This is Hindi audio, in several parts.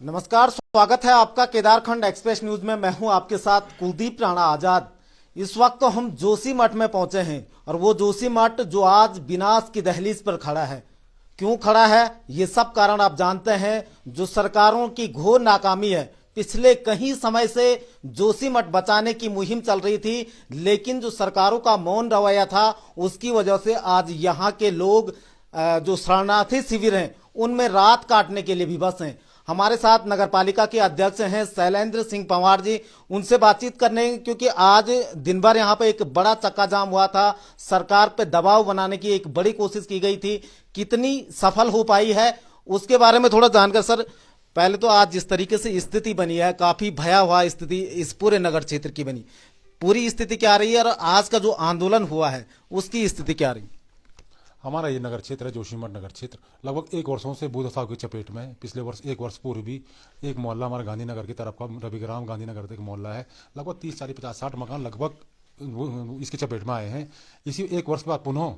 नमस्कार, स्वागत है आपका केदारखंड एक्सप्रेस न्यूज में। मैं हूं आपके साथ कुलदीप राणा आजाद। इस वक्त तो हम जोशीमठ में पहुंचे हैं और वो जोशीमठ जो आज विनाश की दहलीज पर खड़ा है। क्यों खड़ा है, ये सब कारण आप जानते हैं। जो सरकारों की घोर नाकामी है। पिछले कई समय से जोशीमठ बचाने की मुहिम चल रही थी, लेकिन जो सरकारों का मौन रवैया था उसकी वजह से आज यहाँ के लोग जो शरणार्थी शिविर हैं उनमें रात काटने के लिए विवश हैं। हमारे साथ नगरपालिका के अध्यक्ष हैं शैलेंद्र सिंह पंवार जी, उनसे बातचीत करने, क्योंकि आज दिन भर यहाँ पे एक बड़ा चक्का जाम हुआ था। सरकार पे दबाव बनाने की एक बड़ी कोशिश की गई थी, कितनी सफल हो पाई है उसके बारे में थोड़ा जानकर। सर, पहले तो आज जिस तरीके से स्थिति बनी है, काफी भयावह स्थिति इस पूरे नगर क्षेत्र की बनी, पूरी स्थिति क्या रही है और आज का जो आंदोलन हुआ है उसकी स्थिति क्या रही? हमारा ये नगर क्षेत्र है जोशीमठ नगर क्षेत्र, लगभग 1 वर्षों से भूदसाव की चपेट में है। पिछले वर्ष 1 वर्ष पूर्व भी एक मोहल्ला हमारा गांधीनगर की तरफ का रविग्राम गांधीनगर एक मोहल्ला है, लगभग 30, 40, 50, 60 मकान लगभग इसकी चपेट में आए हैं। इसी 1 वर्ष बाद पुनः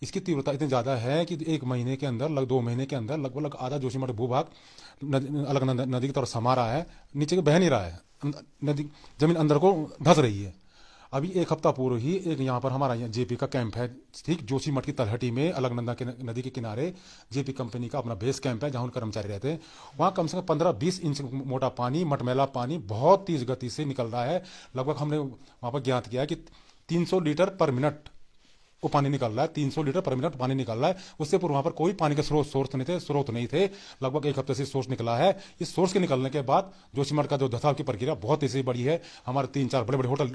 इसकी तीव्रता इतनी ज़्यादा है कि 1 महीने के अंदर, 2 महीने के अंदर लगभग आधा जोशीमठ भूभाग अलग नदी की तरफ समा रहा है, नीचे के बह नहीं रहा है, नदी जमीन अंदर को धंस रही है। अभी 1 हफ्ता पूर्व ही एक यहाँ पर हमारा यहाँ जेपी का कैंप है, ठीक जोशीमठ की तलहटी में अलकनंदा के नदी के किनारे जेपी कंपनी का अपना बेस कैंप है जहाँ उनके कर्मचारी रहते हैं। वहाँ कम से कम 15-20 इंच मोटा पानी, मटमैला पानी बहुत तेज गति से निकल रहा है। लगभग हमने वहाँ पर ज्ञात किया कि 300 लीटर पर मिनट वो पानी निकल रहा है, 300 लीटर पर मिनट पानी निकल रहा है। उससे पूर्व वहां पर कोई पानी के स्रोत नहीं थे। लगभग 1 हफ्ते से सोर्स निकला है। इस सोर्स के निकलने के बाद जोशीमठ का जो धसाव की प्रक्रिया बहुत तेजी से बढ़ी है। हमारे 3-4 बड़े बड़े होटल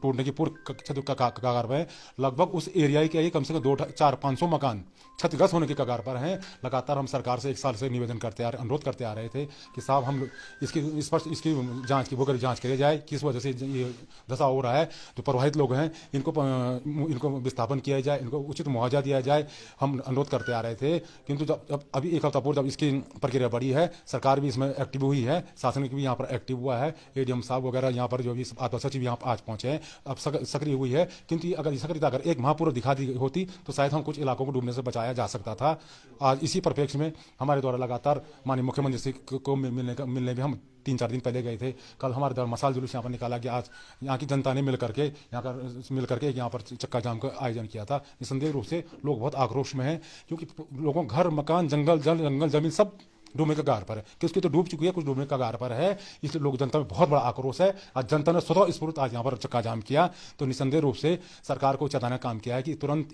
टूटने की पूर्व कगार पर है। लगभग उस एरिया के कम से कम 200-400-500 मकान क्षतिग्रस्त होने की कगार पर हैं। लगातार हम सरकार से 1 साल से निवेदन अनुरोध करते आ रहे थे कि साहब हम इसकी जांच की भूगर्भ जांच करी जाए, किस वजह से ये धसाव हो रहा है। जो प्रभावित लोग हैं इनको विस्थापन किया जाए, इनको उचित मुआवजा दिया जाए, हम अनुरोध करते आ रहे थे। किंतु जब अभी 1 हफ्ता पूर्व जब इसकी प्रक्रिया बढ़ी है, सरकार भी इसमें एक्टिव हुई है, शासन भी यहाँ पर एक्टिव हुआ है, एडीएम साहब वगैरह यहाँ पर जो भी आत्मा सचिव यहाँ आज पहुंचे हैं, अब सक्रिय हुई है। किंतु अगर सक्रियता अगर 1 माह पूर्व दिखा दी होती तो शायद हम कुछ इलाकों को डूबने से बचाया जा सकता था। आज इसी परिप्रेक्ष्य में हमारे द्वारा लगातार माननीय मुख्यमंत्री से को मिलने भी हम 3-4 दिन पहले गए थे। कल हमारे द्वारा मसाल जुलूस यहाँ पर निकाला गया। आज यहाँ की जनता ने मिल करके यहाँ पर चक्का जाम का आयोजन किया था। निसंदेह रूप से लोग बहुत आक्रोश में हैं, क्योंकि लोगों घर, मकान, जंगल जमीन सब डूबने के कगार पर है। किसकी तो डूब चुकी है, कुछ डूबने के कगार पर है। इसलिए लोग, जनता में बहुत बड़ा आक्रोश है। आज जनता ने स्वतः स्फूर्त आज यहाँ पर चक्का जाम किया। तो निसंदेह रूप से सरकार को चेताने का काम किया है कि तुरंत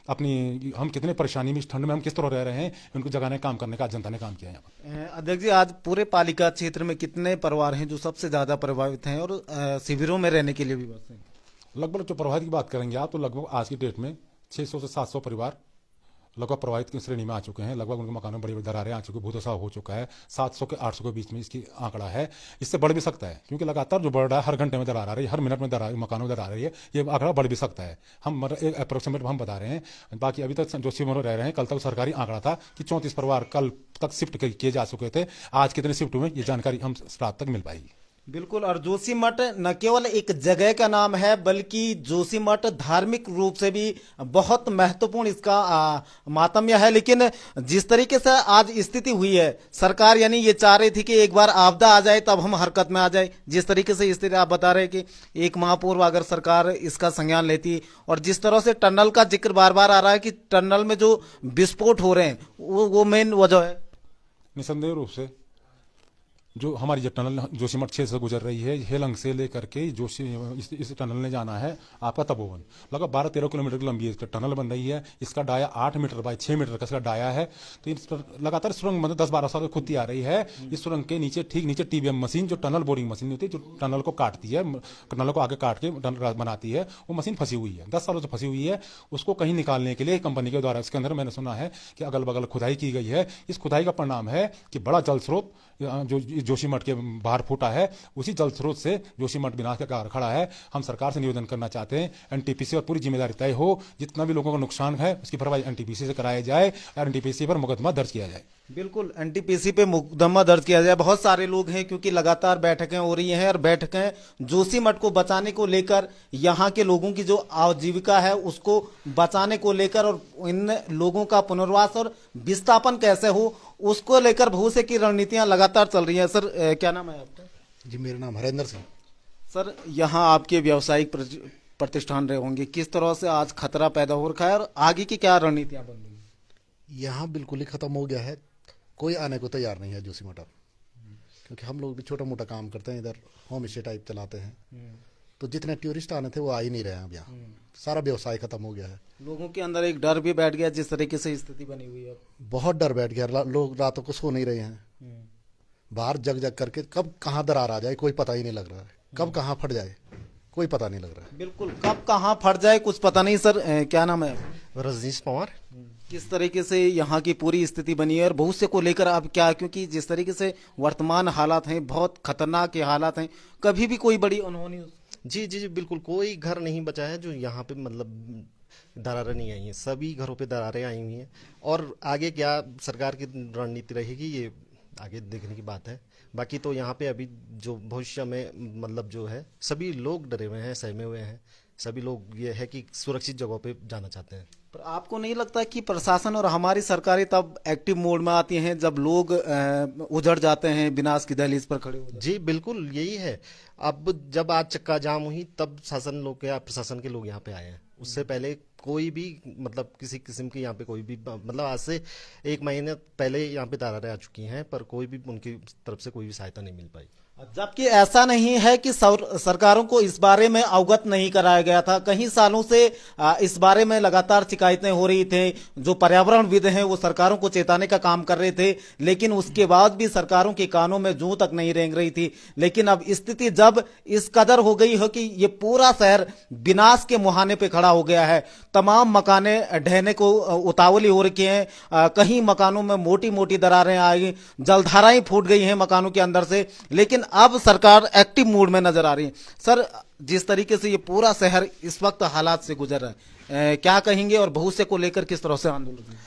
अपनी हम कितने परेशानी में, इस ठंड में हम किस तरह रह रहे हैं, उनको जगाने का काम करने का जनता ने काम किया है। अध्यक्ष जी, आज पूरे पालिका क्षेत्र में कितने परिवार हैं जो सबसे ज्यादा प्रभावित हैं और शिविरों में रहने के लिए भी बस हैं? लगभग जो प्रभावित की बात करेंगे आप, तो लगभग आज की डेट में 600 से 700 परिवार लगभग प्रभावित की श्रेणी में आ चुके हैं। लगभग उनके मकानों में बड़ी बड़ी दरारें आ चुकी, भूदसाव हो चुका है। 700 के 800 के बीच में इसकी आंकड़ा है। इससे बढ़ भी सकता है, क्योंकि लगातार जो बढ़ रहा है, हर घंटे में दरार आ रही है, हर मिनट में मकानों में दरार आ रही है। ये आंकड़ा बढ़ भी सकता है। हम एक अप्रोक्सीमेट हम बता रहे हैं। बाकी अभी तक जोशीमठ रह रहे हैं, कल तक सरकारी आंकड़ा था कि 34 परिवार कल तक शिफ्ट किए जा चुके थे। आज कितने शिफ्ट हुए ये जानकारी हम रात तक मिल पाएगी। बिल्कुल। और जोशीमठ न केवल एक जगह का नाम है, बल्कि जोशीमठ धार्मिक रूप से भी बहुत महत्वपूर्ण इसका मातम्य है। लेकिन जिस तरीके से आज स्थिति हुई है, सरकार यानी ये चाह रही थी कि एक बार आपदा आ जाए तब हम हरकत में आ जाए। जिस तरीके से स्थिति आप बता रहे कि 1 माह पूर्व अगर सरकार इसका संज्ञान लेती, और जिस तरह से टनल का जिक्र बार बार आ रहा है कि टनल में जो विस्फोट हो रहे हैं वो मेन वजह है। निसंदेह रूप से जो हमारी जो टनल जोशीमठ क्षेत्र से गुजर रही है, हेलंग से लेकर के इस टनल ने जाना है आपका तपोवन, लगभग 12-13 किलोमीटर की लंबी टनल बन रही है। इसका डाया 8 मीटर बाय 6 मीटर का इसका डाया है। तो इस पर लगातार सुरंग मतलब 10-12 साल खुदती आ रही है। इस सुरंग के नीचे, ठीक नीचे टीबीएम मशीन, जो टनल बोरिंग मशीन होती है, जो टनल को काटती है, टनल को आगे काट के टनल बनाती है, वो मशीन फंसी हुई है, 10 सालों से फंसी हुई है। उसको कहीं निकालने के लिए कंपनी के द्वारा, इसके अंदर मैंने सुना है कि अगल बगल खुदाई की गई है। इस खुदाई का परिणाम है कि बड़ा जल स्रोत जो जोशीमठ के बाहर फूटा है, उसी जल स्रोत से जोशीमठ विनाश का कगार खड़ा है। हम सरकार से निवेदन करना चाहते हैं, एनटीपीसी और पूरी जिम्मेदारी तय हो, जितना भी लोगों का नुकसान है उसकी भरपाई एनटीपीसी से कराया जाए और एनटीपीसी पर मुकदमा दर्ज किया जाए। बिल्कुल, एनटीपीसी पे मुकदमा दर्ज किया जाए। बहुत सारे लोग हैं, क्योंकि लगातार बैठकें हो रही हैं और बैठकें जोशीमठ को बचाने को लेकर, यहाँ के लोगों की जो आजीविका है उसको बचाने को लेकर, और इन लोगों का पुनर्वास और विस्थापन कैसे हो उसको लेकर भविष्य की रणनीतियां लगातार चल रही हैं। सर क्या नाम है आपका? जी, मेरा नाम हरेंद्र सिंह। सर यहाँ आपके व्यावसायिक प्रतिष्ठान रहे होंगे, किस तरह से आज खतरा पैदा हो रखा है और आगे की क्या रणनीतियां बन रही हैं? यहाँ बिल्कुल ही ख़त्म हो गया है, कोई आने को तैयार नहीं है जोशीमठ अब, क्योंकि हम लोग भी छोटा मोटा काम करते हैं, इधर होम स्टे टाइप चलाते हैं, तो जितने टूरिस्ट आने थे वो आ ही नहीं रहे हैं अब यहाँ। सारा व्यवसाय ख़त्म हो गया है। लोगों के अंदर एक डर भी बैठ गया जिस तरीके से स्थिति बनी हुई है। बहुत डर बैठ गया, लोग रातों को सो नहीं रहे हैं, बाहर जग जग करके कब कहाँ दरार आ जाए कोई पता ही नहीं लग रहा है, कब कहाँ फट जाए कोई पता नहीं लग रहा है। बिल्कुल, कब कहाँ फट जाए कुछ पता नहीं। सर क्या नाम है? रजनीश पवार। किस तरीके से यहाँ की पूरी स्थिति बनी है और भविष्य को लेकर अब क्या, क्योंकि जिस तरीके से वर्तमान हालात हैं बहुत खतरनाक के हालात हैं, कभी भी कोई बड़ी अनहोनी जी जी जी, बिल्कुल कोई घर नहीं बचा है जो यहाँ पे मतलब दरारें नहीं आई हैं, सभी घरों पे दरारें आई हुई हैं। और आगे क्या सरकार की रणनीति रहेगी ये आगे देखने की बात है। बाकी तो यहाँ पे अभी जो भविष्य में मतलब जो है सभी लोग डरे हुए हैं, सहमे हुए हैं, सभी लोग ये है कि सुरक्षित जगहों पे जाना चाहते हैं। पर आपको नहीं लगता कि प्रशासन और हमारी सरकारें तब एक्टिव मोड में आती हैं जब लोग उजड़ जाते हैं, विनाश की दहलीज पर खड़े हो जाते हैं? जी बिल्कुल यही है। अब जब आज चक्का जाम हुई तब शासन लोग या प्रशासन के लोग यहाँ पे आए हैं, उससे पहले कोई भी मतलब किसी किस्म की यहाँ पे कोई भी मतलब आज से 1 महीने पहले यहाँ पे दरारें आ चुकी हैं, पर कोई भी उनकी तरफ से कोई भी सहायता नहीं मिल पाई। जबकि ऐसा नहीं है कि सरकारों को इस बारे में अवगत नहीं कराया गया था। कई सालों से इस बारे में लगातार शिकायतें हो रही थी। जो पर्यावरणविद हैं वो सरकारों को चेताने का काम कर रहे थे, लेकिन उसके बाद भी सरकारों के कानों में जूं तक नहीं रेंग रही थी। लेकिन अब स्थिति जब इस कदर हो गई है कि ये पूरा शहर विनाश के मुहाने पे खड़ा हो गया है, तमाम मकाने ढहने को उतावली हो रखी हैं, कहीं मकानों में मोटी मोटी दरारें आई, जलधाराएं फूट गई हैं मकानों के अंदर से, लेकिन अब सरकार एक्टिव मूड में नजर आ रही है। सर जिस तरीके से ये पूरा शहर इस वक्त हालात से गुजर रहा है, क्या कहेंगे और भविष्य को लेकर किस तरह से आंदोलन?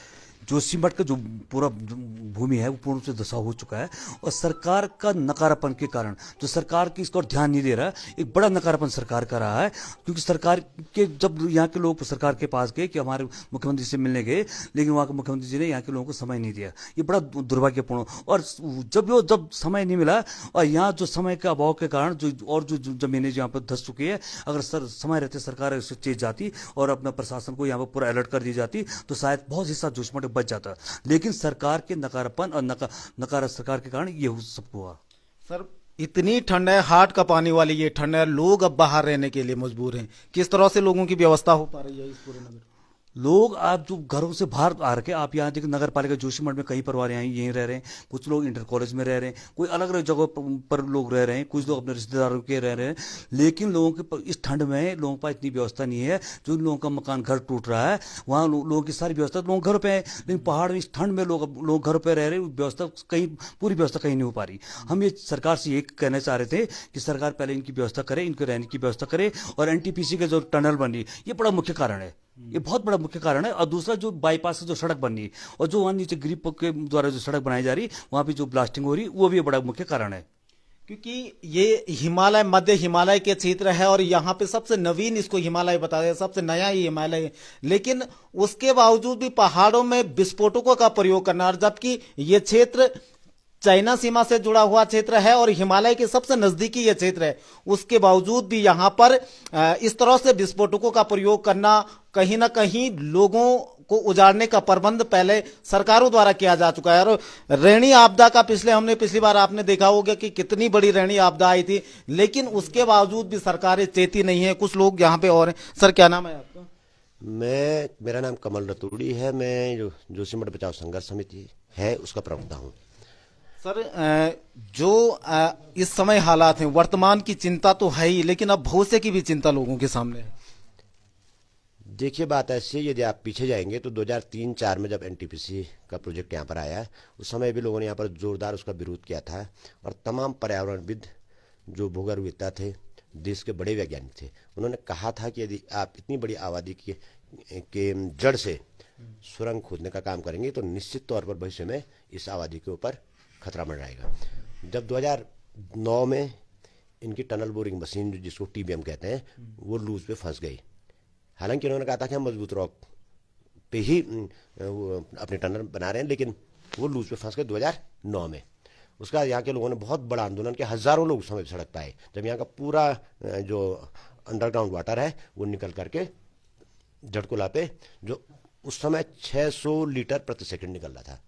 जोशीमठ का जो पूरा भूमि है वो पूर्ण रूप से धंसा हो चुका है और सरकार का नकारापन के कारण जो सरकार की इसको ध्यान नहीं दे रहा है, एक बड़ा नकारापन सरकार का रहा है। क्योंकि सरकार के जब यहाँ के लोग सरकार के पास गए कि हमारे मुख्यमंत्री से मिलने गए, लेकिन वहाँ के मुख्यमंत्री जी ने यहाँ के लोगों को समय नहीं दिया। ये बड़ा दुर्भाग्यपूर्ण। और जब समय नहीं मिला और यहाँ जो समय के अभाव के कारण जो जमीनें यहाँ पर धंस चुकी है, अगर समय रहते सरकार इससे चेत जाती और अपना प्रशासन को यहाँ पर पूरा अलर्ट कर दी जाती तो शायद बहुत हिस्सा जोशीमठ बच जाता। लेकिन सरकार के नकारापन और नकार सरकार के कारण ये सब हुआ। सर इतनी ठंड है, हार्ट का पानी वाली ये ठंड है, लोग अब बाहर रहने के लिए मजबूर हैं। किस तरह से लोगों की व्यवस्था हो पा रही है इस पूरे नगर? लोग आप जो घरों से बाहर आ रखे, आप यहाँ देखिए नगर पालिका जोशीमठ में कई परिवार यहाँ यहीं रह रहे हैं, कुछ लोग इंटर कॉलेज में रह रहे हैं, कोई अलग अलग जगहों पर लोग रह रहे हैं, कुछ लोग अपने रिश्तेदारों के रह रहे हैं। लेकिन लोगों के इस ठंड में लोगों के पास इतनी व्यवस्था नहीं है। जो लोगों का मकान घर टूट रहा है वहाँ लोगों की सारी व्यवस्था लोग घरों पे है, लेकिन पहाड़ में इस ठंड में लोग घरों पर रह रहे हैं, व्यवस्था कहीं पूरी व्यवस्था कहीं नहीं हो पा रही। हम ये सरकार से ये कहना चाह रहे थे कि सरकार पहले इनकी व्यवस्था करे, इनके रहने की व्यवस्था करे। और NTPC का जो टनल बनी ये बड़ा मुख्य कारण है, ये बहुत बड़ा मुख्य कारण है। और दूसरा जो बाईपास से जो सड़क बननी और जो वहाँ नीचे ग्रिप के द्वारा जो सड़क बनाई जा रही वहाँ पे जो ब्लास्टिंग हो रही वो भी बड़ा मुख्य कारण है। क्योंकि ये हिमालय, मध्य हिमालय के क्षेत्र है और यहाँ पे सबसे नवीन इसको हिमालय बताया है, सबसे नया ही हिमालय है। लेकिन उसके बावजूद भी पहाड़ों में विस्फोटकों का प्रयोग करना, और जबकि ये क्षेत्र चाइना सीमा से जुड़ा हुआ क्षेत्र है और हिमालय के सबसे नजदीकी ये क्षेत्र है, उसके बावजूद भी यहाँ पर इस तरह से विस्फोटकों का प्रयोग करना, कहीं ना कहीं लोगों को उजाड़ने का प्रबंध पहले सरकारों द्वारा किया जा चुका है। और रैनी आपदा का पिछली बार आपने देखा होगा कि कितनी बड़ी रैनी आपदा आई थी, लेकिन उसके बावजूद भी सरकारें चेती नहीं है। कुछ लोग यहाँ पे और हैं। सर क्या नाम है आपका? मेरा नाम कमल रतूड़ी है। मैं जो जोशीमठ बचाव संघर्ष समिति है उसका प्रवक्ता हूँ। सर जो इस समय हालात हैं, वर्तमान की चिंता तो है ही, लेकिन अब भविष्य की भी चिंता लोगों के सामने है। देखिए बात ऐसी है, यदि आप पीछे जाएंगे तो 2003-04 में जब NTPC का प्रोजेक्ट यहाँ पर आया, उस समय भी लोगों ने यहाँ पर जोरदार उसका विरोध किया था। और तमाम पर्यावरणविद जो भूगर्भवेत्ता थे, देश के बड़े वैज्ञानिक थे, उन्होंने कहा था कि यदि आप इतनी बड़ी आबादी के जड़ से सुरंग खोदने का काम करेंगे तो निश्चित तौर पर भविष्य में इस आबादी के ऊपर खतरा मंडराएगा। जब 2009 में इनकी टनल बोरिंग मशीन जिसको TBM कहते हैं वो लूज पे फंस गई। हालांकि उन्होंने कहा था कि हम मजबूत रॉक पे ही अपने टनल बना रहे हैं, लेकिन वो लूज पे फंस गए 2009 में। उसके बाद यहाँ के लोगों ने बहुत बड़ा आंदोलन किया, हजारों लोग उस समय सड़क पर आए, जब यहाँ का पूरा जो अंडरग्राउंड वाटर है वो निकल करके जड़कोला पे, जो उस समय 600 लीटर प्रति सेकंड निकल रहा था,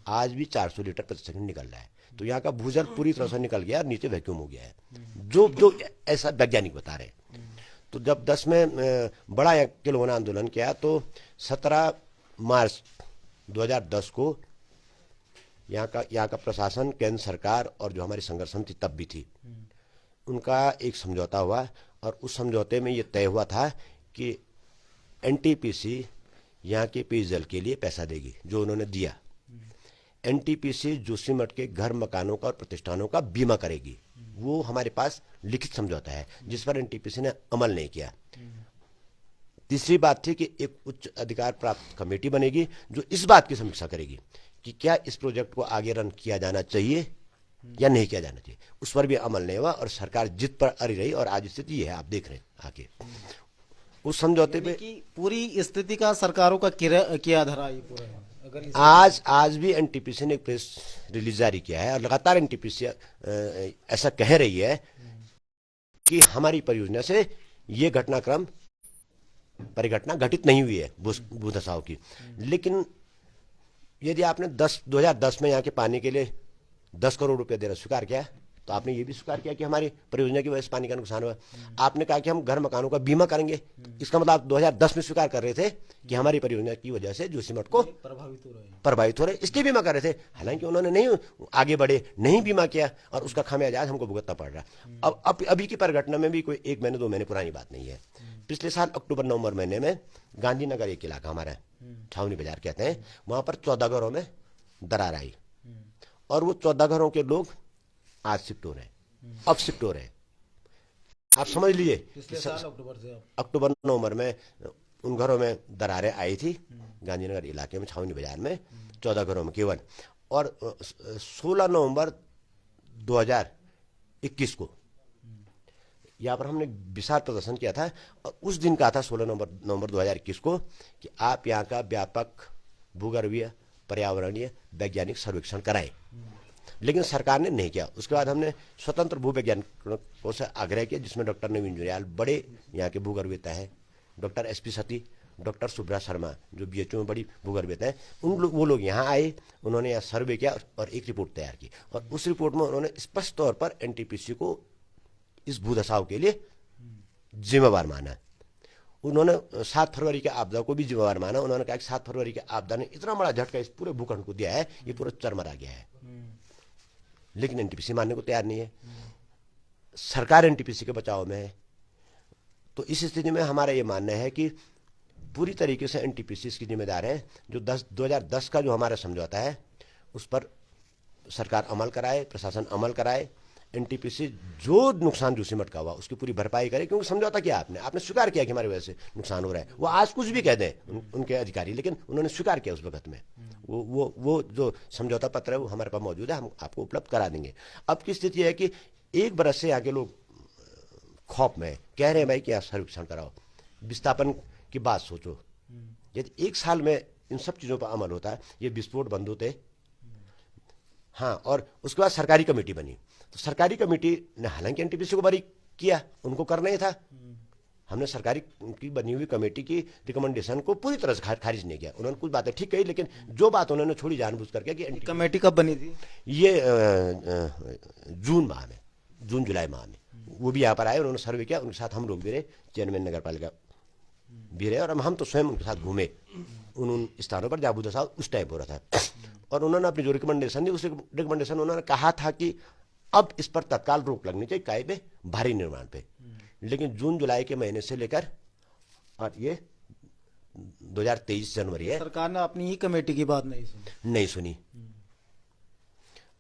आज भी 400 लीटर प्रति सेकंड निकल रहा है। तो यहाँ का भूजल पूरी तरह से निकल गया, नीचे वैक्यूम हो गया है, जो ऐसा वैज्ञानिक बता रहे हैं। तो जब 10 में बड़ा यहाँ के लोगों ने आंदोलन किया, तो 17 मार्च 2010 को यहाँ का प्रशासन, केंद्र सरकार और जो हमारी संघर्ष समिति तब भी थी, उनका एक समझौता हुआ, और उस समझौते में ये तय हुआ था कि एनटीपीसी यहाँ के पेयजल के लिए पैसा देगी, जो उन्होंने दिया। एनटीपीसी जोशीमठ के घर, मकानों का और प्रतिष्ठानों का बीमा करेगी। वो हमारे पास लिखित समझौता है, जिस पर एनटीपीसी ने अमल नहीं किया। तीसरी बात थी कि एक उच्च अधिकार प्राप्त कमेटी बनेगी, जो इस बात की समीक्षा करेगी कि क्या इस प्रोजेक्ट को आगे रन किया जाना चाहिए या नहीं किया जाना चाहिए। उस पर भी अमल नहीं हुआ, और सरकार जिद पर अड़ी रही, और आज स्थिति ये है, आप देख रहे हैं आके। उस समझौते पे पूरी स्थिति का सरकारों का क्या धरा ये पूरा है? अगर आज भी एनटीपीसी ने एक प्रेस रिलीज जारी किया है, और लगातार एनटीपीसी ऐसा कह रही है कि हमारी परियोजना से ये परिघटना घटित नहीं हुई है भूधसाव की। लेकिन यदि आपने 2010 में यहाँ के पानी के लिए 10 करोड़ रुपए देना स्वीकार किया, तो आपने ये भी स्वीकार किया कि हमारी परियोजना की वजह से पानी का नुकसान हुआ। आपने कहा कि हम घर, मकानों का बीमा करेंगे, इसका मतलब आप 2010 में स्वीकार कर रहे थे कि हमारी परियोजना की वजह से जोशीमठ को प्रभावित हो रहे, इसके बीमा कर रहे थे। हालांकि उन्होंने नहीं आगे बढ़े, नहीं बीमा किया, और उसका खामियाजा आज हमको भुगतना पड़ रहा। अब अभी की परिघटना में भी कोई 1 महीने 2 महीने पुरानी बात नहीं है। पिछले साल अक्टूबर-नवंबर महीने में गांधीनगर एक इलाका हमारा है, छावनी बाजार कहते हैं, वहां पर 14 घरों में दरार आई, और वो 14 घरों के लोग आज शिफ्ट हो रहे हैं, अब शिफ्ट हो रहे हैं। आप समझ लीजिए, अक्टूबर नवंबर में उन घरों में दरारें आई थी, गांधीनगर इलाके में, छावनी बाजार में 14 घरों में केवल। और 16 नवंबर 2021 को यहाँ पर हमने विशाल प्रदर्शन किया था, और उस दिन कहा था 16 नवंबर 2021 को कि आप यहाँ का व्यापक भूगर्भीय, पर्यावरणीय, वैज्ञानिक सर्वेक्षण कराएं। लेकिन सरकार ने नहीं किया। उसके बाद हमने स्वतंत्र भूवैज्ञानिकों से आग्रह किया, जिसमें डॉक्टर नवीन जुनियाल बड़े यहाँ के भूगर्भवेत्ता है, डॉक्टर एसपी सती, डॉक्टर सुब्रा शर्मा जो बीएचयू में बड़ी भूगर्भवेत्ता है, वो लोग यहाँ आए, उन्होंने यहाँ सर्वे किया और एक रिपोर्ट तैयार की, और उस रिपोर्ट में उन्होंने स्पष्ट तौर पर एनटीपीसी को इस भूधसाव के लिए जिम्मेवार माना। उन्होंने 7 फरवरी के आपदा को भी जिम्मेवार माना। उन्होंने कहा कि 7 फरवरी के आपदा ने इतना बड़ा झटका इस पूरे भूखंड को दिया है, ये पूरा चरमरा गया है। लेकिन एनटीपीसी मानने को तैयार नहीं है, सरकार एनटीपीसी के बचाव में है। तो इस स्थिति में हमारा ये मानना है कि पूरी तरीके से एनटीपीसी इसकी जिम्मेदार है। जो 2010 का जो हमारा समझौता है, उस पर सरकार अमल कराए, प्रशासन अमल कराए। एनटीपीसी जो नुकसान जोशीमठ का हुआ उसकी पूरी भरपाई करे, क्योंकि समझौता किया आपने स्वीकार किया कि हमारी वजह से नुकसान हो रहा है। वो आज कुछ भी कह दें उनके अधिकारी, लेकिन उन्होंने स्वीकार किया उस वक्त में। वो जो समझौता पत्र है वो हमारे पास मौजूद है, हम आपको उपलब्ध करा देंगे। अब की स्थिति है कि 1 बरस से आगे लोग खौफ में कह रहे हैं भाई कि यहाँ सर्वेक्षण कराओ, विस्थापन की बात सोचो। यदि 1 साल में इन सब चीज़ों पर अमल होता है, ये विस्फोट बंद होते। हाँ, और उसके बाद सरकारी कमेटी बनी, तो सरकारी कमेटी ने हालांकि एनटीपीसी को बारी किया, उनको करना ही था। हमने सरकारी की बनी हुई कमेटी की रिकमेंडेशन को पूरी तरह से खारिज नहीं किया। उन्होंने कुछ बातें ठीक कही, लेकिन जो बात उन्होंने छोड़ी जानबूझ करके कि कमेटी कब बनी थी? ये जून जुलाई माह में वो भी यहाँ पर आए, उन्होंने सर्वे किया, उनके साथ हम लोग भी रहे, चेयरमैन नगर पालिका भी रहे, और हम तो स्वयं उनके साथ घूमे उन स्थानों पर जहाँ भूधसाव उस टाइप हो रहा था। और उन्होंने अपनी जो रिकमेंडेशन दी, उस रिकमेंडेशन उन्होंने कहा था कि अब इस पर तत्काल रोक लगनी चाहिए काय पे, भारी निर्माण पे। लेकिन जून जुलाई के महीने से लेकर और ये 2023 जनवरी है, सरकार ने अपनी ही कमेटी की बात नहीं सुनी।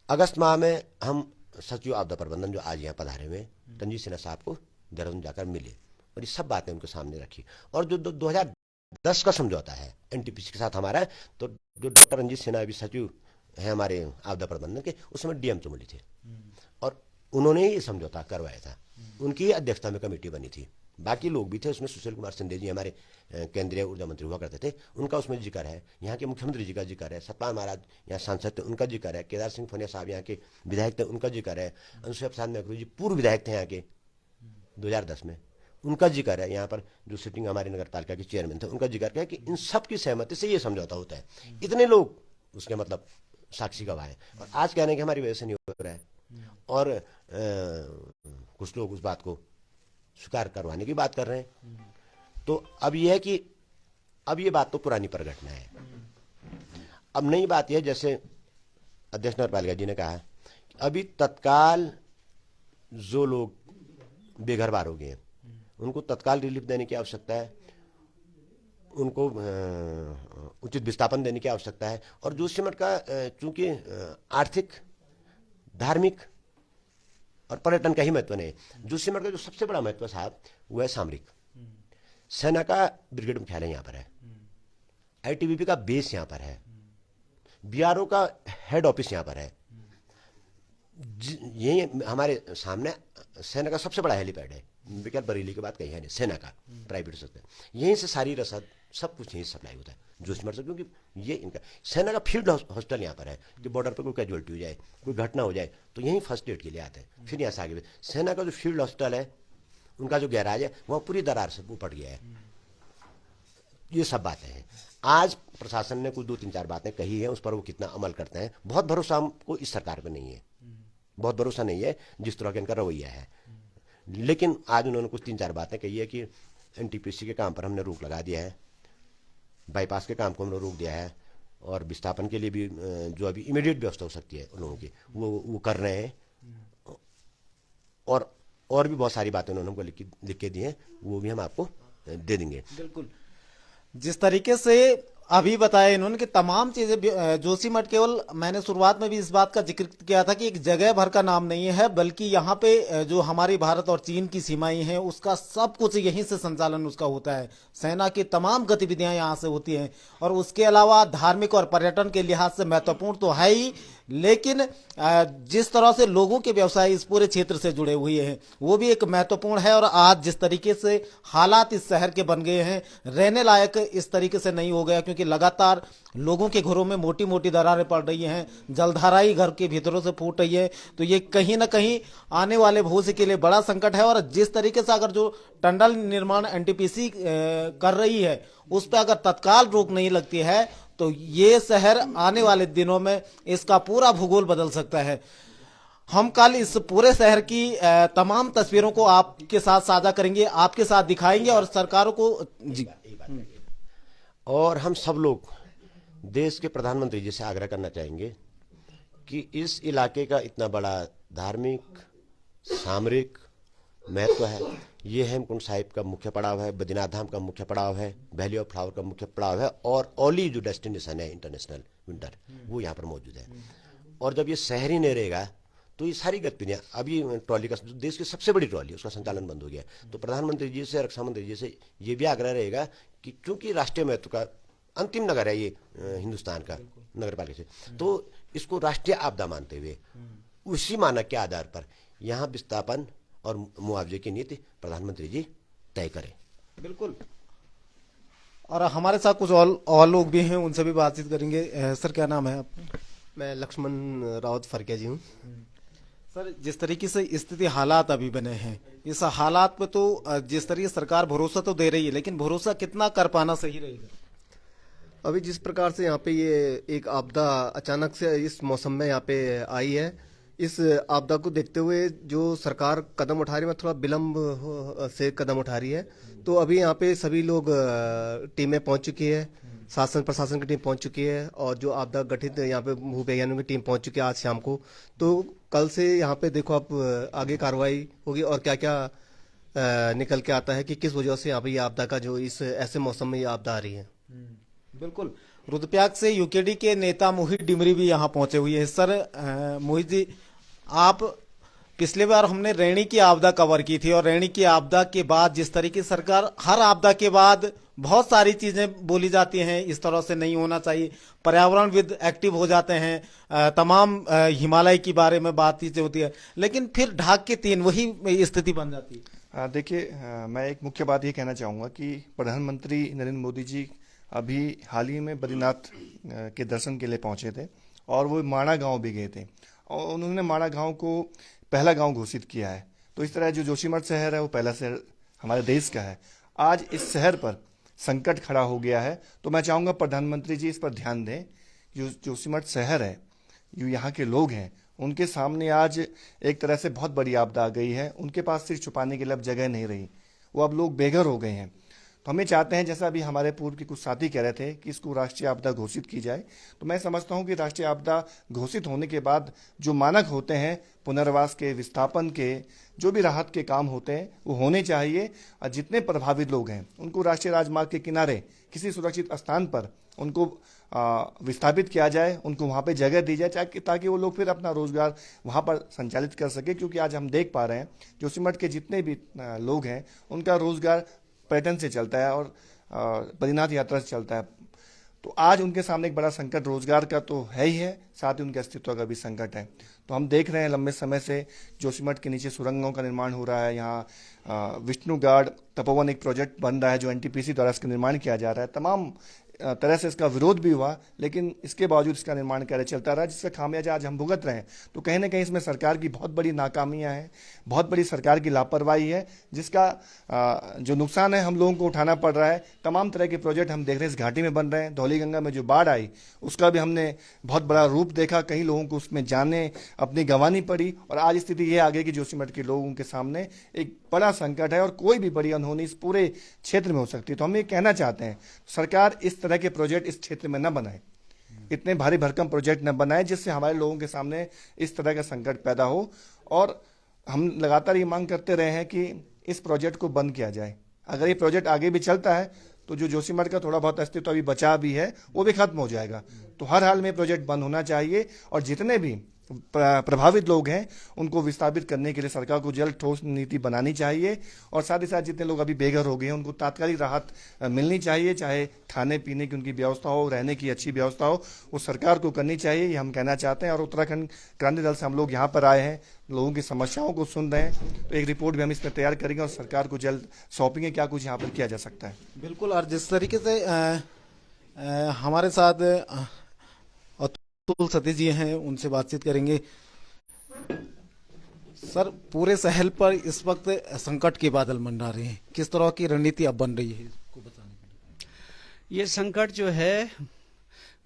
अगस्त माह में हम सचिव आपदा प्रबंधन जो आज यहाँ पधारे हुए रंजीत सिन्हा साहब को देहरादून जाकर मिले, और ये सब बातें उनके सामने रखी। और जो 2010 का समझौता है एनटीपीसी के साथ हमारा, तो जो डॉक्टर रंजीत सिन्हा अभी सचिव है हमारे आपदा प्रबंधन के, उस समय डीएम चमोली थे, और उन्होंने ही समझौता करवाया था। उनकी अध्यक्षता में कमेटी बनी थी, बाकी लोग भी थे उसमें। सुशील कुमार शिंदे जी हमारे केंद्रीय ऊर्जा मंत्री हुआ करते थे, उनका उसमें जिक्र है। यहाँ के मुख्यमंत्री जी का जिक्र है। सतपाल महाराज यहाँ सांसद थे, उनका जिक्र है। केदार सिंह फनिया साहब यहाँ के विधायक थे, उनका जिक्र है। अनुसुईया प्रसाद मैक्रो जी पूर्व विधायक थे यहाँ के 2010 में, उनका जिक्र है। यहाँ पर जो सिटिंग हमारे नगर पालिका के चेयरमैन थे, उनका जिक्र है कि इन सब की सहमति से ये समझौता होता है। इतने लोग उसके मतलब साक्षी गवाह हैं। और आज कहने की हमारी वजह से नहीं हो रहा है, और कुछ लोग उस बात को स्वीकार करवाने की बात कर रहे हैं। तो अब यह है कि अब ये बात तो पुरानी प्रघटना है। अब नई बात यह, जैसे अध्यक्ष नगर पालिका जी ने कहा, अभी तत्काल जो लोग बेघर बार हो गए हैं उनको तत्काल रिलीफ देने की आवश्यकता है, उनको उचित विस्थापन देने की आवश्यकता है। और जोशीमठ का चूंकि आर्थिक, धार्मिक और पर्यटन का ही महत्व नहीं है। जोशीमठ का जो सबसे बड़ा महत्व साहब वो है सामरिक। सेना का ब्रिगेड मुख्यालय यहाँ पर है, आईटीबीपी का बेस यहाँ पर है, बीआरओ का हेड ऑफिस यहाँ पर है। यही हमारे सामने सेना का सबसे बड़ा हेलीपैड है, विकल्प बरेली के बाद कहीं है नहीं, सेना का प्राइवेट सेक्टर। यहीं से सारी रसद सब कुछ यहीं सप्लाई होता है जोशीमठ से, क्योंकि ये इनका सेना का फील्ड हॉस्पिटल यहाँ पर है कि बॉर्डर पर कोई कैजुअलिटी हो जाए, कोई घटना हो जाए तो यहीं फर्स्ट एड के लिए आते हैं। फिर यहाँ से आगे सेना का जो फील्ड हॉस्पिटल है, उनका जो गैराज है, वहाँ पूरी दरार से उपट गया है। ये सब बातें हैं। आज प्रशासन ने कुछ 2-3-4 बातें कही है, उस पर वो कितना अमल करते हैं, बहुत भरोसा हमको इस सरकार पर नहीं है, बहुत भरोसा नहीं है जिस तरह का इनका रवैया है। लेकिन आज उन्होंने कुछ 3-4 बातें कही है कि एनटीपीसी के काम पर हमने रोक लगा दिया है, बाईपास के काम को हमने रोक दिया है, और विस्थापन के लिए भी जो अभी इमीडिएट व्यवस्था हो सकती है उन लोगों की वो कर रहे हैं। और भी बहुत सारी बातें उन्होंने हमको लिख के दी हैं, वो भी हम आपको दे देंगे। बिल्कुल, जिस तरीके से अभी बताया इन्होंने कि तमाम चीजें जोशीमठ केवल, मैंने शुरुआत में भी इस बात का जिक्र किया था कि एक जगह भर का नाम नहीं है, बल्कि यहाँ पे जो हमारी भारत और चीन की सीमाएं हैं उसका सब कुछ यहीं से संचालन उसका होता है। सेना की तमाम गतिविधियां यहाँ से होती हैं, और उसके अलावा धार्मिक और पर्यटन के लिहाज से महत्वपूर्ण तो है ही, लेकिन जिस तरह से लोगों के व्यवसाय इस पूरे क्षेत्र से जुड़े हुए हैं वो भी एक महत्वपूर्ण है। और आज जिस तरीके से हालात इस शहर के बन गए हैं, रहने लायक इस तरीके से नहीं हो गया, क्योंकि लगातार लोगों के घरों में मोटी मोटी दरारें पड़ रही हैं, जलधारा ही घर के भीतरों से फूट रही है। तो ये कहीं ना कहीं आने वाले भविष्य के लिए बड़ा संकट है। और जिस तरीके से अगर जो टनल निर्माण एनटीपीसी कर रही है उस पर अगर तत्काल रोक नहीं लगती है तो ये शहर आने वाले दिनों में इसका पूरा भूगोल बदल सकता है। हम कल इस पूरे शहर की तमाम तस्वीरों को आपके साथ साझा करेंगे, आपके साथ दिखाएंगे, और सरकारों को जी। और हम सब लोग देश के प्रधानमंत्री जी से आग्रह करना चाहेंगे कि इस इलाके का इतना बड़ा धार्मिक, सामरिक महत्व है। ये हेमकुंड साहिब का मुख्य पड़ाव है, बद्रीनाथ धाम का मुख्य पड़ाव है, वैली ऑफ फ्लावर का मुख्य पड़ाव है, और ओली जो डेस्टिनेशन है इंटरनेशनल विंटर, वो यहाँ पर मौजूद है। और जब ये शहर ही नहीं रहेगा तो ये सारी गतिविधियाँ, अभी ट्रॉली का, देश की सबसे बड़ी ट्रॉली, उसका संचालन बंद हो गया। तो प्रधानमंत्री जी से, रक्षा मंत्री जी से ये भी आग्रह रहेगा कि क्योंकि राष्ट्रीय महत्व का अंतिम नगर है ये हिंदुस्तान का नगर पालिका से, तो इसको राष्ट्रीय आपदा मानते हुए उसी मानक के आधार पर यहाँ विस्थापन और मुआवजे की नीति प्रधानमंत्री जी तय करें। बिल्कुल। और हमारे साथ कुछ और लोग भी हैं, उनसे भी बातचीत करेंगे। सर, क्या नाम है आपका? मैं लक्ष्मण रावत फरकिया जी हूँ। सर, जिस तरीके से स्थिति हालात अभी बने हैं, इस हालात पे तो जिस तरीके सरकार भरोसा तो दे रही है, लेकिन भरोसा कितना कर पाना सही रहेगा? अभी जिस प्रकार से यहाँ पे ये एक आपदा अचानक से इस मौसम में यहाँ पे आई है, इस आपदा को देखते हुए जो सरकार कदम उठा रही है, थोड़ा विलम्ब से कदम उठा रही है। तो अभी यहाँ पे सभी लोग टीमें पहुंच चुकी है, शासन प्रशासन की टीम पहुंच चुकी है, और जो आपदा गठित यहाँ पे भूवैज्ञानिकों की टीम पहुंच चुकी है आज शाम को। तो कल से यहाँ पे देखो आप आगे कार्रवाई होगी और क्या क्या निकल के आता है कि किस वजह से यहाँ पे ये आपदा का जो इस ऐसे मौसम में ये आपदा आ रही है। बिल्कुल। रुद्रप्रयाग से यूकेडी के नेता मोहित डिमरी भी यहाँ पहुंचे हुए हैं। सर, मोहित जी, आप पिछले बार हमने रैणी की आपदा कवर की थी, और रैणी की आपदा के बाद जिस तरीके से सरकार हर आपदा के बाद बहुत सारी चीजें बोली जाती हैं, इस तरह से नहीं होना चाहिए, पर्यावरणविद एक्टिव हो जाते हैं, तमाम हिमालय के बारे में बातचीत होती है, लेकिन फिर ढाक के 3 वही स्थिति बन जाती है। देखिए, मैं एक मुख्य बात ये कहना चाहूँगा कि प्रधानमंत्री नरेंद्र मोदी जी अभी हाल ही में बद्रीनाथ के दर्शन के लिए पहुँचे थे और वो माणा गांव भी गए थे और उन्होंने माणा गांव को पहला गांव घोषित किया है। तो इस तरह जो जोशीमठ शहर है वो पहला शहर हमारे देश का है। आज इस शहर पर संकट खड़ा हो गया है, तो मैं चाहूँगा प्रधानमंत्री जी इस पर ध्यान दें। जो जोशीमठ शहर है, जो यहाँ के लोग हैं, उनके सामने आज एक तरह से बहुत बड़ी आपदा आ गई है। उनके पास सिर्फ छुपाने के लिए अब जगह नहीं रही, वो अब लोग बेघर हो गए हैं। तो हमें चाहते हैं, जैसा अभी हमारे पूर्व के कुछ साथी कह रहे थे, कि इसको राष्ट्रीय आपदा घोषित की जाए। तो मैं समझता हूं कि राष्ट्रीय आपदा घोषित होने के बाद जो मानक होते हैं पुनर्वास के, विस्थापन के, जो भी राहत के काम होते हैं वो होने चाहिए। और जितने प्रभावित लोग हैं उनको राष्ट्रीय राजमार्ग के किनारे किसी सुरक्षित स्थान पर उनको विस्थापित किया जाए, उनको वहाँ पे जगह दी जाए, ताकि वो लोग फिर अपना रोजगार वहाँ पर संचालित कर सके। क्योंकि आज हम देख पा रहे हैं जोशीमठ के जितने भी लोग हैं उनका रोजगार पर्यटन से चलता है और बद्रीनाथ यात्रा से चलता है। तो आज उनके सामने एक बड़ा संकट रोजगार का तो है ही है, साथ ही उनके अस्तित्व का भी संकट है। तो हम देख रहे हैं लंबे समय से जोशीमठ के नीचे सुरंगों का निर्माण हो रहा है। यहाँ विष्णुगाड़ तपोवन एक प्रोजेक्ट बन रहा है जो एनटीपीसी द्वारा इसका निर्माण किया जा रहा है। तमाम तरह से इसका विरोध भी हुआ, लेकिन इसके बावजूद इसका निर्माण कार्य चलता रहा, जिसका खामियाजा आज हम भुगत रहे हैं। तो कहीं ना कहीं इसमें सरकार की बहुत बड़ी नाकामियां हैं, बहुत बड़ी सरकार की लापरवाही है, जिसका जो नुकसान है हम लोगों को उठाना पड़ रहा है। तमाम तरह के प्रोजेक्ट हम देख रहे हैं इस घाटी में बन रहे हैं। धौली गंगा में जो बाढ़ आई उसका भी हमने बहुत बड़ा रूप देखा, कई लोगों को उसमें जाने अपनी गंवानी पड़ी और आज स्थिति ये आ गई कि जोशीमठ के लोगों के सामने एक बड़ा संकट है और कोई भी बड़ी अनहोनी इस पूरे क्षेत्र में हो सकती है। तो हम ये कहना चाहते हैं सरकार इस तरह के प्रोजेक्ट इस क्षेत्र में न बनाए, इतने भारी भरकम प्रोजेक्ट न बनाए जिससे हमारे लोगों के सामने इस तरह का संकट पैदा हो। और हम लगातार ये मांग करते रहे हैं कि इस प्रोजेक्ट को बंद किया जाए। अगर ये प्रोजेक्ट आगे भी चलता है तो जो जोशीमठ का थोड़ा बहुत अस्तित्व अभी बचा भी है वो भी खत्म हो जाएगा। तो हर हाल में प्रोजेक्ट बंद होना चाहिए और जितने भी प्रभावित लोग हैं उनको विस्थापित करने के लिए सरकार को जल्द ठोस नीति बनानी चाहिए और साथ ही साथ जितने लोग अभी बेघर हो गए हैं उनको तात्कालिक राहत मिलनी चाहिए, चाहे खाने पीने की उनकी व्यवस्था हो, रहने की अच्छी व्यवस्था हो, वो सरकार को करनी चाहिए, ये हम कहना चाहते हैं। और उत्तराखंड क्रांति दल से हम लोग यहाँ पर आए हैं, लोगों की समस्याओं को सुन रहे हैं, तो एक रिपोर्ट भी हम इसमें तैयार करेंगे और सरकार को जल्द सौंपेंगे क्या कुछ यहाँ पर किया जा सकता है। बिल्कुल। और जिस तरीके से हमारे साथ अतुल सतीश जी हैं, उनसे बातचीत करेंगे। सर, पूरे शहर पर इस वक्त संकट के बादल मंडरा रहे हैं, किस तरह की रणनीति अब बन रही है इसको बताने के लिए? ये संकट जो है,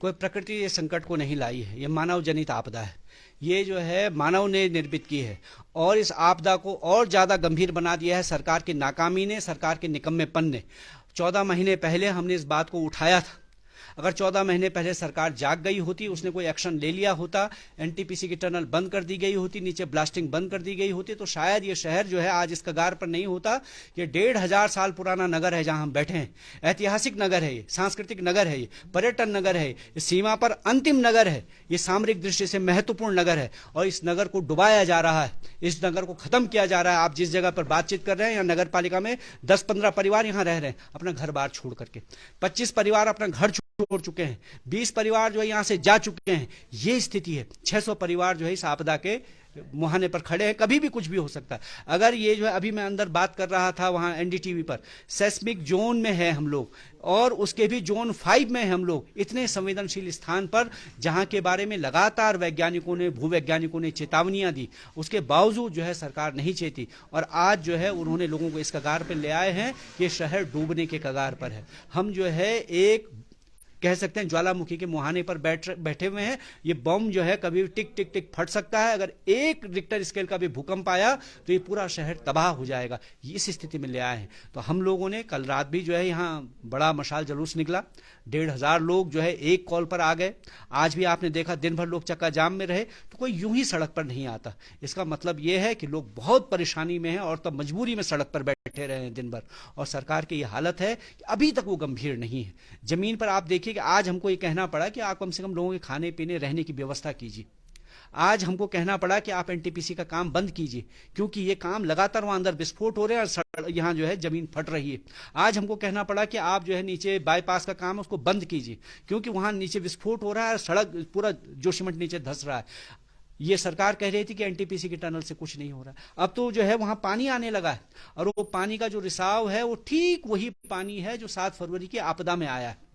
कोई प्रकृति ये संकट को नहीं लाई है, ये मानव जनित आपदा है। ये जो है मानव ने निर्मित की है और इस आपदा को और ज्यादा गंभीर बना दिया है सरकार की नाकामी ने, सरकार के निकम्मेपन ने। 14 महीने पहले हमने इस बात को उठाया था। अगर 14 महीने पहले सरकार जाग गई होती, उसने कोई एक्शन ले लिया होता, एनटीपीसी की टनल बंद कर दी गई होती, नीचे ब्लास्टिंग बंद कर दी गई होती, तो शायद ये शहर जो है आज इस कगार पर नहीं होता। ये 1500 साल पुराना नगर है जहां हम बैठे हैं, ऐतिहासिक नगर है, ये सांस्कृतिक नगर है, ये पर्यटन नगर है, ये सीमा पर अंतिम नगर है, ये सामरिक दृष्टि से महत्वपूर्ण नगर है और इस नगर को डुबाया जा रहा है, इस नगर को खत्म किया जा रहा है। आप जिस जगह पर बातचीत कर रहे हैं, यहाँ नगर पालिका में 10-15 परिवार यहाँ रह रहे हैं अपना घर बार छोड़ करके, 25 परिवार अपना घर छोड़ चुके हैं, 20 परिवार जो है यहां से जा चुके हैं। ये स्थिति है। 600 परिवार जो है इस आपदा के मुहाने पर खड़े हैं, कभी भी कुछ भी हो सकता है। अगर ये जो है, अभी मैं अंदर बात कर रहा था वहां एनडीटीवी पर, सेस्मिक जोन में है हम लोग और उसके भी जोन 5 में हम लोग, इतने संवेदनशील स्थान पर जहां के बारे में लगातार वैज्ञानिकों ने, भूवैज्ञानिकों ने चेतावनियां दी, उसके बावजूद जो है सरकार नहीं चेती और आज जो है उन्होंने लोगों को इस कगार पर ले आए हैं। ये शहर डूबने के कगार पर है। हम जो है एक कह सकते हैं ज्वालामुखी के मुहाने पर बैठे हुए हैं। ये बम जो है कभी टिक टिक टिक फट सकता है। अगर 1 रिक्टर स्केल का भी भूकंप आया तो ये पूरा शहर तबाह हो जाएगा। इस स्थिति में ले आए हैं। तो हम लोगों ने कल रात भी जो है यहाँ बड़ा मशाल जुलूस निकला, 1500 लोग जो है एक कॉल पर आ गए। आज भी आपने देखा दिन भर लोग चक्का जाम में रहे। तो कोई यूं ही सड़क पर नहीं आता। इसका मतलब ये है कि लोग बहुत परेशानी में हैं और तब मजबूरी में सड़क पर बैठे रहे हैं दिन भर। और सरकार की ये हालत है कि अभी तक वो गंभीर नहीं है। जमीन पर आप देखिए कि आज हमको ये कहना पड़ा कि आप कम से कम लोगों के खाने पीने रहने की व्यवस्था कीजिए। आज हमको कहना पड़ा कि आप एनटीपीसी का काम बंद कीजिए, क्योंकि ये काम लगातार वहां अंदर विस्फोट हो रहे हैं और यहाँ जो है जमीन फट रही है। आज हमको कहना पड़ा कि आप जो है नीचे बाईपास का काम है उसको बंद कीजिए, क्योंकि वहां नीचे विस्फोट हो रहा है, सड़क पूरा जोशीमठ नीचे धंस रहा है। ये सरकार कह रही थी कि एनटीपीसी के टनल से कुछ नहीं हो रहा है। अब तो जो है वहां पानी आने लगा है और वो पानी का जो रिसाव है वो ठीक वही पानी है जो 7 फरवरी की आपदा में आया है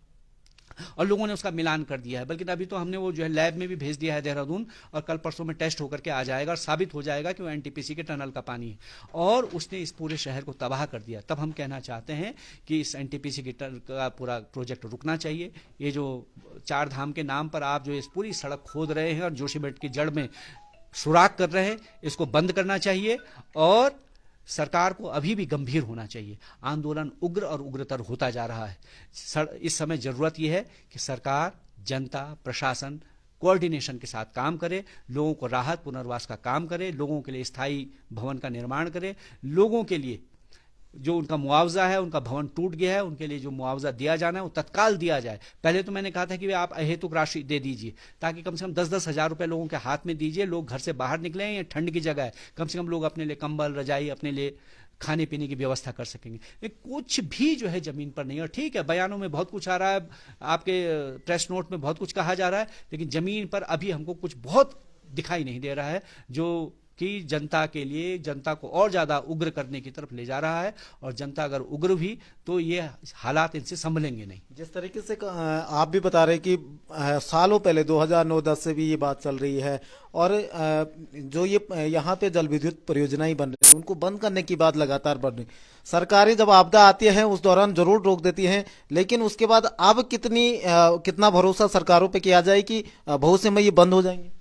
और लोगों ने उसका मिलान कर दिया है। बल्कि अभी तो हमने वो जो है लैब में भी भेज दिया है देहरादून और कल परसों में टेस्ट होकर के आ जाएगा और साबित हो जाएगा कि वो एनटीपीसी के टनल का पानी है और उसने इस पूरे शहर को तबाह कर दिया। तब हम कहना चाहते हैं कि इस एनटीपीसी का पूरा प्रोजेक्ट रुकना चाहिए। ये जो 4 धाम के नाम पर आप जो इस पूरी सड़क खोद रहे हैं और जोशीमठ की जड़ में सुराख कर रहे हैं, इसको बंद करना चाहिए और सरकार को अभी भी गंभीर होना चाहिए। आंदोलन उग्र और उग्रतर होता जा रहा है। इस समय जरूरत यह है कि सरकार, जनता, प्रशासन कोऑर्डिनेशन के साथ काम करे, लोगों को राहत पुनर्वास का काम करे, लोगों के लिए स्थायी भवन का निर्माण करे, लोगों के लिए जो उनका मुआवजा है, उनका भवन टूट गया है, उनके लिए जो मुआवजा दिया जाना है वो तत्काल दिया जाए। पहले तो मैंने कहा था कि आप अहेतुक राशि दे दीजिए ताकि कम से कम 10-10 हजार रुपए लोगों के हाथ में दीजिए। लोग घर से बाहर निकले हैं, ये ठंड की जगह है, कम से कम लोग अपने लिए कंबल, रजाई, अपने लिए खाने पीने की व्यवस्था कर सकेंगे। कुछ भी जो है जमीन पर नहीं। और ठीक है, बयानों में बहुत कुछ आ रहा है, आपके प्रेस नोट में बहुत कुछ कहा जा रहा है, लेकिन जमीन पर अभी हमको कुछ बहुत दिखाई नहीं दे रहा है जो कि जनता के लिए, जनता को और ज्यादा उग्र करने की तरफ ले जा रहा है। और जनता अगर उग्र हुई तो ये हालात इनसे संभलेंगे नहीं। जिस तरीके से आप भी बता रहे कि सालों पहले 2009-10 से भी ये बात चल रही है और जो ये यहाँ पे जल विद्युत परियोजनाएं बन रही है उनको बंद करने की बात लगातार बढ़ रही। सरकारें जब आपदा आती है उस दौरान जरूर रोक देती हैं, लेकिन उसके बाद अब कितना भरोसा सरकारों पे किया जाए कि भविष्य में ये बंद हो जाएंगे?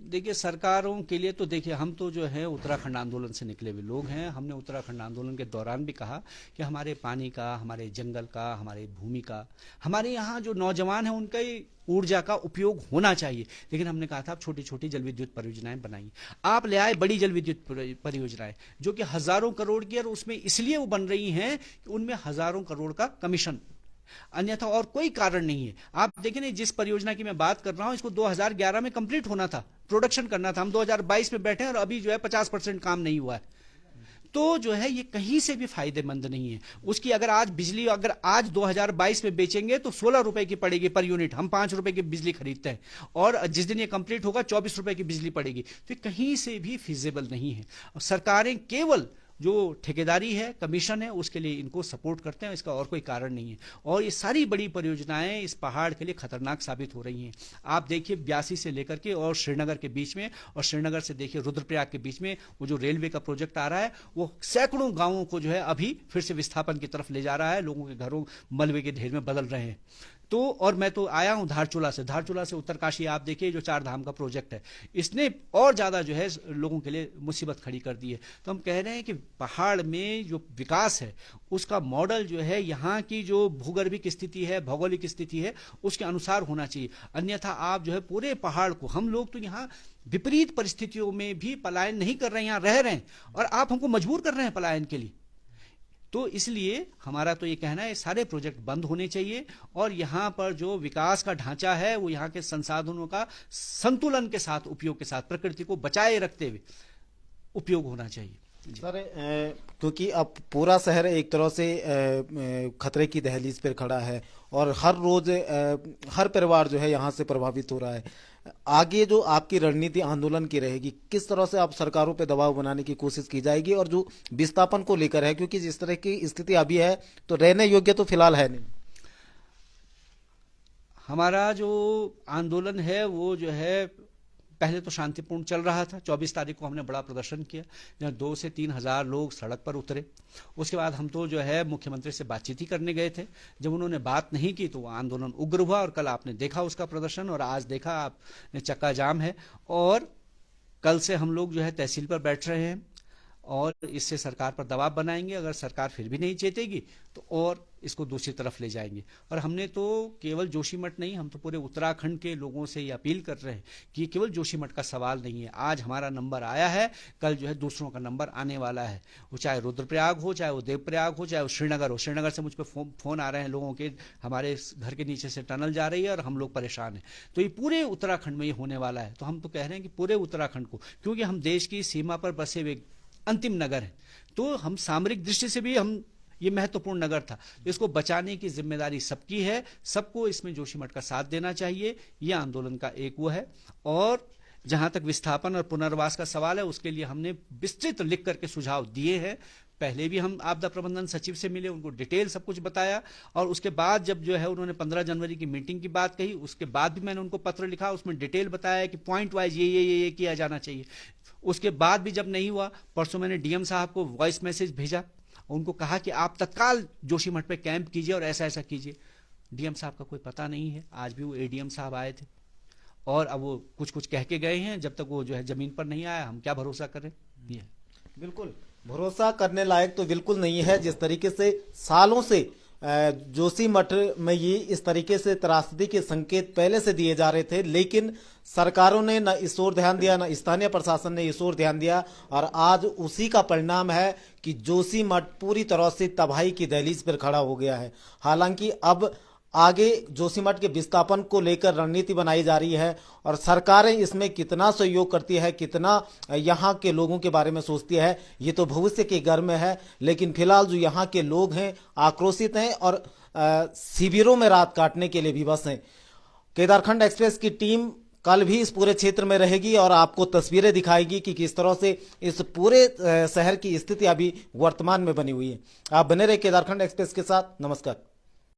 देखिए, सरकारों के लिए तो देखिए, हम तो जो है उत्तराखंड आंदोलन से निकले हुए लोग हैं। हमने उत्तराखंड आंदोलन के दौरान भी कहा कि हमारे पानी का, हमारे जंगल का, हमारे भूमि का, हमारे यहाँ जो नौजवान हैं उनका ऊर्जा का उपयोग होना चाहिए। लेकिन हमने कहा था आप छोटी छोटी जल विद्युत परियोजनाएं बनाइए। आप ले आए बड़ी जल विद्युत परियोजनाएं जो कि हजारों करोड़ की, और उसमें इसलिए वो बन रही हैं कि उनमें हजारों करोड़ का कमीशन, अन्यथा और कोई कारण नहीं है। आप देखें ना, जिस परियोजना की मैं बात कर रहा हूं इसको 2011 में कंप्लीट होना था, प्रोडक्शन करना था। हम 2022 में बैठे हैं और अभी जो है 50% काम नहीं हुआ है। तो जो है ये कहीं से भी फायदेमंद नहीं है। उसकी अगर आज बिजली अगर आज 2022 में बेचेंगे तो 16 रुपए की पड़ेगी पर यूनिट। हम 5 रुपए की बिजली खरीदते हैं और जिस दिन ये कंप्लीट होगा 24 रुपए की बिजली पड़ेगी। तो कहीं से भी फिजिबल नहीं है। और सरकारें केवल जो ठेकेदारी है, कमीशन है, उसके लिए इनको सपोर्ट करते हैं, इसका और कोई कारण नहीं है। और ये सारी बड़ी परियोजनाएं इस पहाड़ के लिए खतरनाक साबित हो रही हैं। आप देखिए ब्यासी से लेकर के और श्रीनगर के बीच में, और श्रीनगर से देखिए रुद्रप्रयाग के बीच में वो जो रेलवे का प्रोजेक्ट आ रहा है वो सैकड़ों गांवों को जो है अभी फिर से विस्थापन की तरफ ले जा रहा है। लोगों के घरों मलबे के ढेर में बदल रहे हैं। तो और मैं तो आया हूं धारचूला से उत्तरकाशी। आप देखिए जो 4 धाम का प्रोजेक्ट है, इसने और ज्यादा जो है लोगों के लिए मुसीबत खड़ी कर दी है। तो हम कह रहे हैं कि पहाड़ में जो विकास है उसका मॉडल जो है यहाँ की जो भूगर्भिक स्थिति है, भौगोलिक स्थिति है, उसके अनुसार होना चाहिए। अन्यथा आप जो है पूरे पहाड़ को, हम लोग तो यहाँ विपरीत परिस्थितियों में भी पलायन नहीं कर रहे हैं, यहाँ रह रहे हैं और आप हमको मजबूर कर रहे हैं पलायन के लिए। तो इसलिए हमारा तो ये कहना है सारे प्रोजेक्ट बंद होने चाहिए और यहाँ पर जो विकास का ढांचा है वो यहाँ के संसाधनों का संतुलन के साथ, उपयोग के साथ, प्रकृति को बचाए रखते हुए उपयोग होना चाहिए। सर, क्योंकि अब पूरा शहर एक तरह से खतरे की दहलीज पर खड़ा है और हर रोज हर परिवार जो है यहाँ से प्रभावित हो रहा है। आगे जो आपकी रणनीति आंदोलन की रहेगी, किस तरह से आप सरकारों पे दबाव बनाने की कोशिश की जाएगी? और जो विस्थापन को लेकर है, क्योंकि जिस तरह की स्थिति अभी है तो रहने योग्य तो फिलहाल है नहीं। हमारा जो आंदोलन है वो जो है पहले तो शांतिपूर्ण चल रहा था। 24 तारीख को हमने बड़ा प्रदर्शन किया, जहाँ 2 से 3 हजार लोग सड़क पर उतरे। उसके बाद हम तो जो है मुख्यमंत्री से बातचीत ही करने गए थे। जब उन्होंने बात नहीं की तो वो आंदोलन उग्र हुआ और कल आपने देखा उसका प्रदर्शन, और आज देखा आपने चक्का जाम है। और कल से हम लोग जो है तहसील पर बैठ रहे हैं और इससे सरकार पर दबाव बनाएंगे। अगर सरकार फिर भी नहीं चेतेगी तो और इसको दूसरी तरफ ले जाएंगे। और हमने तो केवल जोशीमठ नहीं, हम तो पूरे उत्तराखंड के लोगों से ये अपील कर रहे हैं कि केवल जोशीमठ का सवाल नहीं है। आज हमारा नंबर आया है, कल जो है दूसरों का नंबर आने वाला है। वो चाहे रुद्रप्रयाग हो, चाहे वो देवप्रयाग हो, चाहे वो श्रीनगर हो। श्रीनगर से मुझ पर फोन आ रहे हैं लोगों के, हमारे घर के नीचे से टनल जा रही है और हम लोग परेशान हैं। तो ये पूरे उत्तराखंड में ये होने वाला है। तो हम तो कह रहे हैं कि पूरे उत्तराखंड को, क्योंकि हम देश की सीमा पर बसे हुए अंतिम नगर है, तो हम सामरिक दृष्टि से भी हम ये महत्वपूर्ण नगर था, इसको बचाने की जिम्मेदारी सबकी है। सबको इसमें जोशीमठ का साथ देना चाहिए। ये आंदोलन का एक वो है। और जहां तक विस्थापन और पुनर्वास का सवाल है, उसके लिए हमने विस्तृत लिख करके सुझाव दिए हैं। पहले भी हम आपदा प्रबंधन सचिव से मिले, उनको डिटेल सब कुछ बताया, और उसके बाद जब जो है उन्होंने 15 जनवरी की मीटिंग की बात कही, उसके बाद भी मैंने उनको पत्र लिखा, उसमें डिटेल बताया कि पॉइंट वाइज ये किया जाना चाहिए। उसके बाद भी जब नहीं हुआ, परसों मैंने डीएम साहब को वॉइस मैसेज भेजा, उनको कहा कि आप तत्काल जोशीमठ पे कैंप कीजिए और ऐसा ऐसा कीजिए। डीएम साहब का कोई पता नहीं है। आज भी वो एडीएम साहब आए थे और अब वो कुछ कुछ कह के गए हैं। जब तक वो जो है जमीन पर नहीं आया, हम क्या भरोसा करें। ये बिल्कुल भरोसा करने लायक तो बिल्कुल नहीं है। जिस तरीके से सालों से जोशीमठ में ये इस तरीके से त्रासदी के संकेत पहले से दिए जा रहे थे, लेकिन सरकारों ने न इस ओर ध्यान दिया, न स्थानीय प्रशासन ने इस ओर ध्यान दिया, और आज उसी का परिणाम है कि जोशीमठ पूरी तरह से तबाही की दहलीज पर खड़ा हो गया है। हालांकि अब आगे जोशीमठ के विस्थापन को लेकर रणनीति बनाई जा रही है, और सरकारें इसमें कितना सहयोग करती है, कितना यहाँ के लोगों के बारे में सोचती है, ये तो भविष्य के घर में है। लेकिन फिलहाल जो यहाँ के लोग हैं आक्रोशित हैं और शिविरों में रात काटने के लिए विवश हैं। केदारखंड एक्सप्रेस की टीम कल भी इस पूरे क्षेत्र में रहेगी और आपको तस्वीरें दिखाएगी कि किस तरह से इस पूरे शहर की स्थिति अभी वर्तमान में बनी हुई है। आप बने रहे केदारखंड एक्सप्रेस के साथ। नमस्कार।